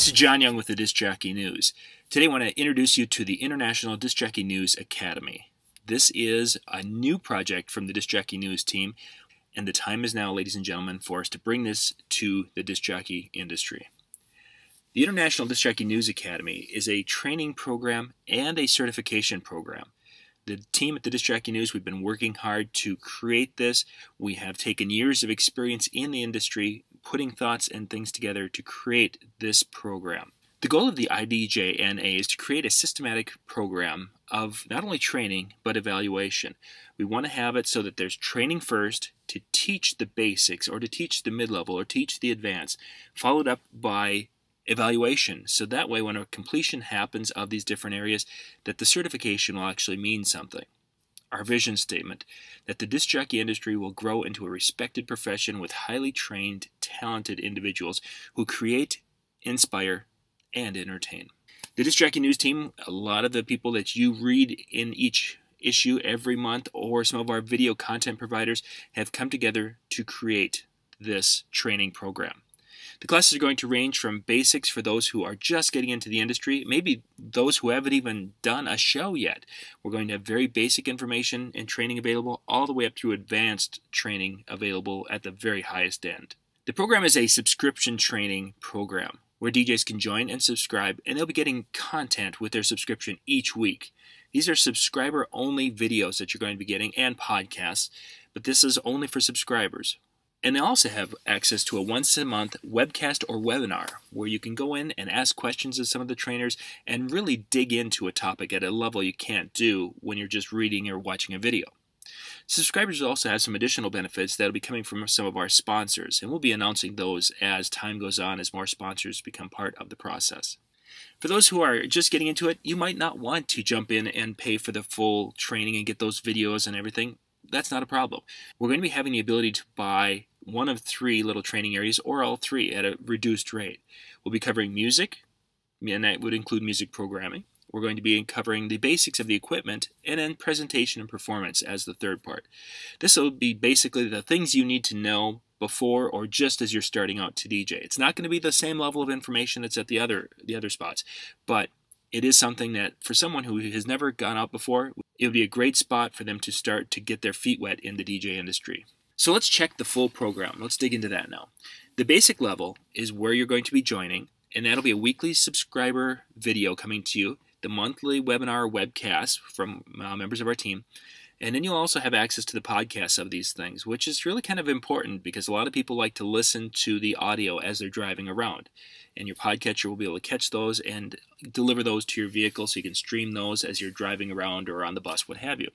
This is John Young with the Disc Jockey News. Today I want to introduce you to the International Disc Jockey News Academy. This is a new project from the Disc Jockey News team, and the time is now, ladies and gentlemen, for us to bring this to the disc jockey industry. The International Disc Jockey News Academy is a training program and a certification program. The team at the Disc Jockey News, we've been working hard to create this. We have taken years of experience in the industry, putting thoughts and things together to create this program. The goal of the IBJNA is to create a systematic program of not only training, but evaluation. We want to have it so that there's training first to teach the basics, or to teach the mid-level, or teach the advanced, followed up by evaluation. So that way, when a completion happens of these different areas, that the certification will actually mean something. Our vision statement, that the disc jockey industry will grow into a respected profession with highly trained, talented individuals who create, inspire, and entertain. The Disc Jockey News team, a lot of the people that you read in each issue every month, or some of our video content providers, have come together to create this training program. The classes are going to range from basics for those who are just getting into the industry, maybe those who haven't even done a show yet. We're going to have very basic information and training available, all the way up through advanced training available at the very highest end. The program is a subscription training program where DJs can join and subscribe, and they'll be getting content with their subscription each week. These are subscriber-only videos that you're going to be getting, and podcasts, but this is only for subscribers. And they also have access to a once-a-month webcast or webinar where you can go in and ask questions of some of the trainers and really dig into a topic at a level you can't do when you're just reading or watching a video. Subscribers also have some additional benefits that will be coming from some of our sponsors, and we'll be announcing those as time goes on, as more sponsors become part of the process. For those who are just getting into it, you might not want to jump in and pay for the full training and get those videos and everything. That's not a problem. We're going to be having the ability to buy one of 3 little training areas, or all 3 at a reduced rate. We'll be covering music, and that would include music programming. We're going to be covering the basics of the equipment, and then presentation and performance as the third part. This will be basically the things you need to know before or just as you're starting out to DJ. It's not going to be the same level of information that's at the other spots, but it is something that for someone who has never gone out before, it would be a great spot for them to start to get their feet wet in the DJ industry. So let's check the full program. Let's dig into that now. The basic level is where you're going to be joining, and that'll be a weekly subscriber video coming to you, the monthly webinar webcast from members of our team, and then you'll also have access to the podcasts of these things, which is really kind of important because a lot of people like to listen to the audio as they're driving around. And your podcatcher will be able to catch those and deliver those to your vehicle so you can stream those as you're driving around or on the bus, what have you.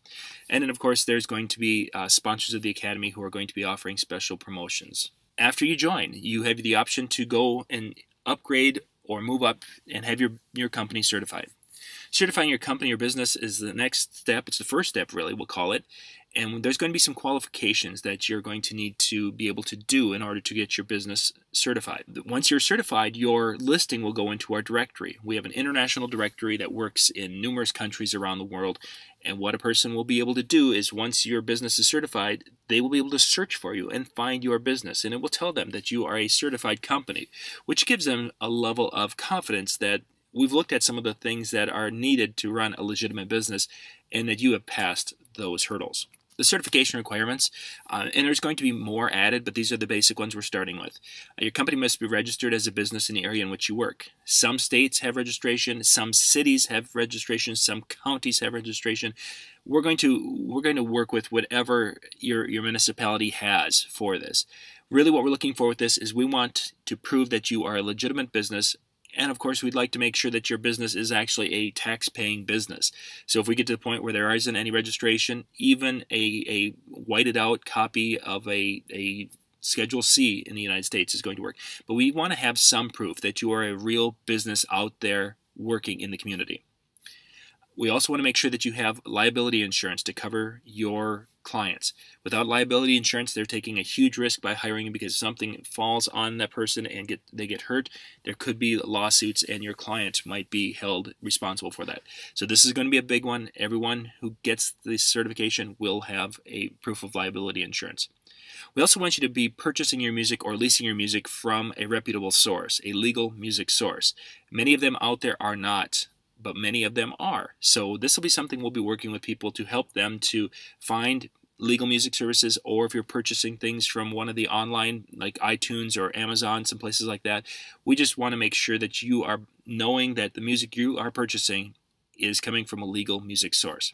And then, of course, there's going to be sponsors of the Academy who are going to be offering special promotions. After you join, you have the option to go and upgrade or move up and have your company certified. Certifying your company or business is the next step. It's the first step, really, we'll call it. And there's going to be some qualifications that you're going to need to be able to do in order to get your business certified. Once you're certified, your listing will go into our directory. We have an international directory that works in numerous countries around the world. And what a person will be able to do is, once your business is certified, they will be able to search for you and find your business. And it will tell them that you are a certified company, which gives them a level of confidence that we've looked at some of the things that are needed to run a legitimate business and that you have passed those hurdles. The certification requirements, and there's going to be more added, but these are the basic ones we're starting with. Your company must be registered as a business in the area in which you work. Some states have registration, some cities have registration, some counties have registration. We're going to work with whatever your municipality has for this. Really what we're looking for with this is we want to prove that you are a legitimate business. And of course, we'd like to make sure that your business is actually a tax-paying business. So if we get to the point where there isn't any registration, even a whited out copy of a Schedule C in the United States is going to work. But we want to have some proof that you are a real business out there working in the community. We also want to make sure that you have liability insurance to cover your clients. Without liability insurance, they're taking a huge risk by hiring you, because if something falls on that person and they get hurt, there could be lawsuits and your client might be held responsible for that. So this is going to be a big one. Everyone who gets this certification will have a proof of liability insurance. We also want you to be purchasing your music or leasing your music from a reputable source, a legal music source. Many of them out there are not, but many of them are. So this will be something we'll be working with people to help them to find legal music services, or if you're purchasing things from one of the online like iTunes or Amazon, some places like that, we just want to make sure that you are knowing that the music you are purchasing is coming from a legal music source.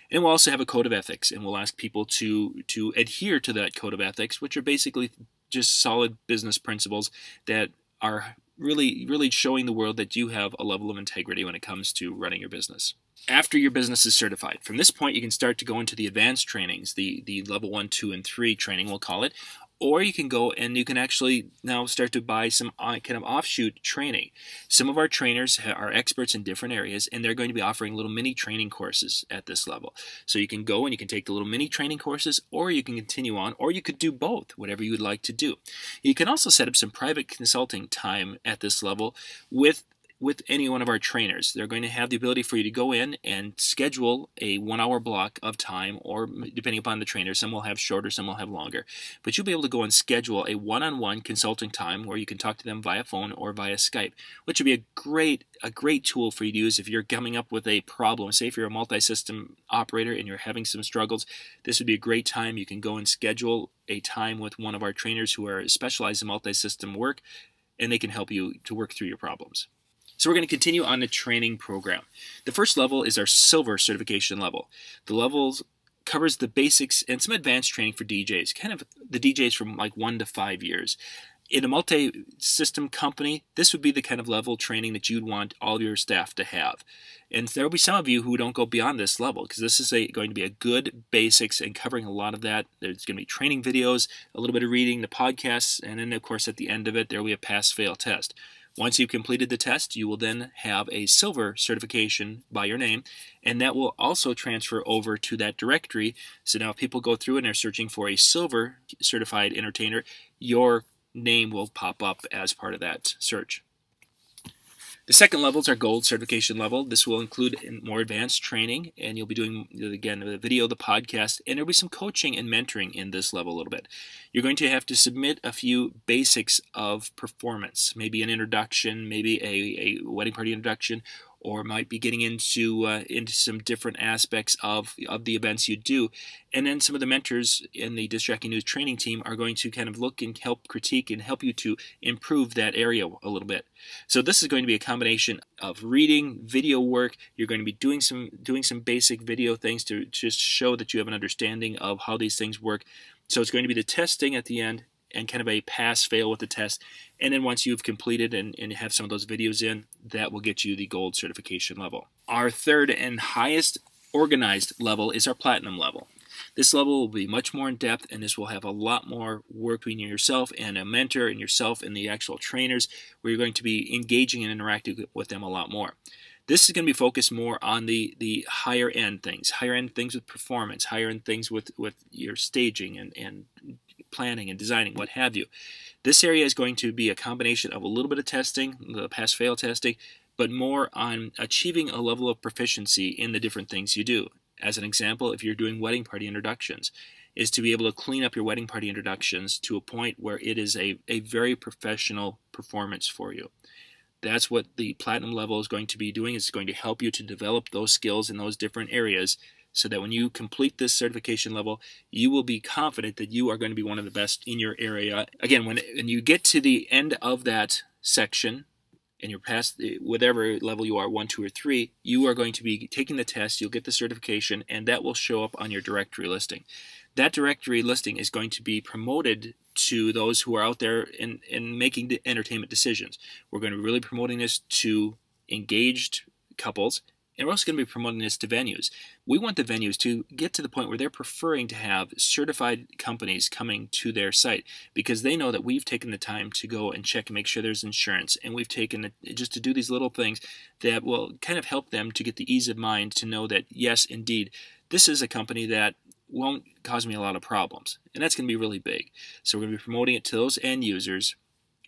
And we'll also have a code of ethics, and we'll ask people to adhere to that code of ethics, which are basically just solid business principles that are really showing the world that you have a level of integrity when it comes to running your business. After your business is certified, from this point you can start to go into the advanced trainings, the level 1, 2, and 3 training we'll call it, or you can go and you can actually now start to buy some kind of offshoot training. Some of our trainers are experts in different areas, and they're going to be offering little mini training courses at this level. So you can go and you can take the little mini training courses, or you can continue on, or you could do both, whatever you would like to do. You can also set up some private consulting time at this level with any one of our trainers. They're going to have the ability for you to go in and schedule a 1-hour block of time, or depending upon the trainer, some will have shorter, some will have longer. But you'll be able to go and schedule a one-on-one consulting time where you can talk to them via phone or via Skype, which would be a great tool for you to use if you're coming up with a problem. Say if you're a multi-system operator and you're having some struggles, this would be a great time. You can go and schedule a time with one of our trainers who are specialized in multi-system work, and they can help you to work through your problems. So we're going to continue on the training program. The first level is our silver certification level. The levels covers the basics and some advanced training for DJs, kind of the DJs from like 1 to 5 years. In a multi-system company, this would be the kind of level training that you'd want all of your staff to have. And there will be some of you who don't go beyond this level, because this is going to be a good basics and covering a lot of that. There's going to be training videos, a little bit of reading, the podcasts, and then of course at the end of it there will be a pass-fail test. Once you've completed the test, you will then have a silver certification by your name, and that will also transfer over to that directory. So now if people go through and they're searching for a silver certified entertainer, your name will pop up as part of that search. The second level is our gold certification level. This will include more advanced training, and you'll be doing, again, the video, the podcast, and there'll be some coaching and mentoring in this level a little bit. You're going to have to submit a few basics of performance, maybe an introduction, maybe a wedding party introduction, or might be getting into some different aspects of the events you do. And then some of the mentors in the Disc Jockey News training team are going to kind of look and help critique and help you to improve that area a little bit. So this is going to be a combination of reading, video work. You're going to be doing some basic video things to just show that you have an understanding of how these things work. So it's going to be the testing at the end, and kind of a pass-fail with the test. And then once you've completed and have some of those videos in, that will get you the gold certification level. Our third and highest organized level is our platinum level. This level will be much more in depth, and this will have a lot more work between yourself and a mentor and yourself and the actual trainers, where you're going to be engaging and interacting with them a lot more. This is going to be focused more on the higher end things with performance, higher end things with your staging and planning and designing, what have you. This area is going to be a combination of a little bit of testing, the pass-fail testing, but more on achieving a level of proficiency in the different things you do. As an example, if you're doing wedding party introductions, is to be able to clean up your wedding party introductions to a point where it is a very professional performance for you. That's what the platinum level is going to be doing. It's going to help you to develop those skills in those different areas, so that when you complete this certification level, you will be confident that you are going to be one of the best in your area. Again, when you get to the end of that section, and you're past whatever level you are, 1, 2, or 3, you are going to be taking the test, you'll get the certification, and that will show up on your directory listing. That directory listing is going to be promoted to those who are out there in making the entertainment decisions. We're going to be really promoting this to engaged couples, and we're also going to be promoting this to venues. We want the venues to get to the point where they're preferring to have certified companies coming to their site, because they know that we've taken the time to go and check and make sure there's insurance, and we've taken it just to do these little things that will kind of help them to get the ease of mind to know that, yes, indeed, this is a company that won't cause me a lot of problems. And that's going to be really big. So we're going to be promoting it to those end users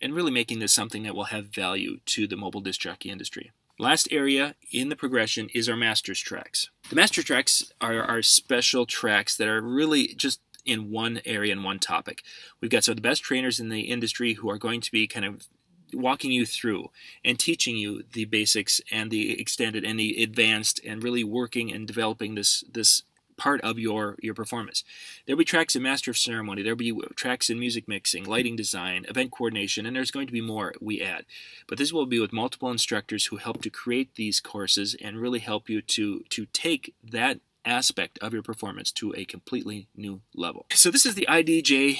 and really making this something that will have value to the mobile disc jockey industry. Last area in the progression is our Masters tracks. The Masters tracks are our special tracks that are really just in one area and one topic. We've got some of the best trainers in the industry who are going to be kind of walking you through and teaching you the basics and the extended and the advanced, and really working and developing this part of your performance. There'll be tracks in Master of Ceremony, there'll be tracks in music mixing, lighting design, event coordination, and there's going to be more we add. But this will be with multiple instructors who help to create these courses and really help you to take that aspect of your performance to a completely new level. So this is the IBJNA.org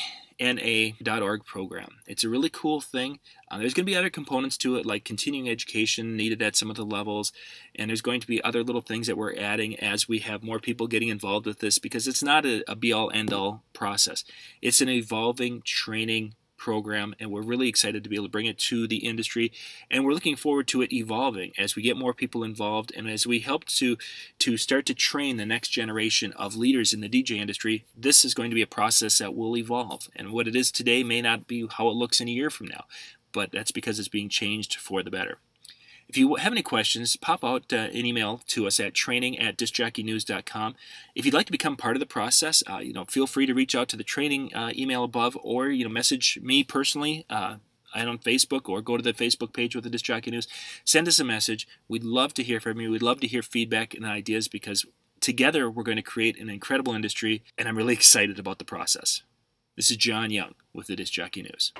program. It's a really cool thing. There's going to be other components to it, like continuing education needed at some of the levels, and there's going to be other little things that we're adding as we have more people getting involved with this, because it's not a be-all end-all process. It's an evolving training program, and we're really excited to be able to bring it to the industry, and we're looking forward to it evolving as we get more people involved, and as we help to start to train the next generation of leaders in the DJ industry. This is going to be a process that will evolve, and what it is today may not be how it looks in a year from now, but that's because it's being changed for the better. If you have any questions, pop out an email to us at training@discjockeynews.com. If you'd like to become part of the process, feel free to reach out to the training email above, or message me personally. I'm on Facebook, or go to the Facebook page with the Disc Jockey News. Send us a message. We'd love to hear from you. We'd love to hear feedback and ideas, because together we're going to create an incredible industry, and I'm really excited about the process. This is John Young with the Disc Jockey News.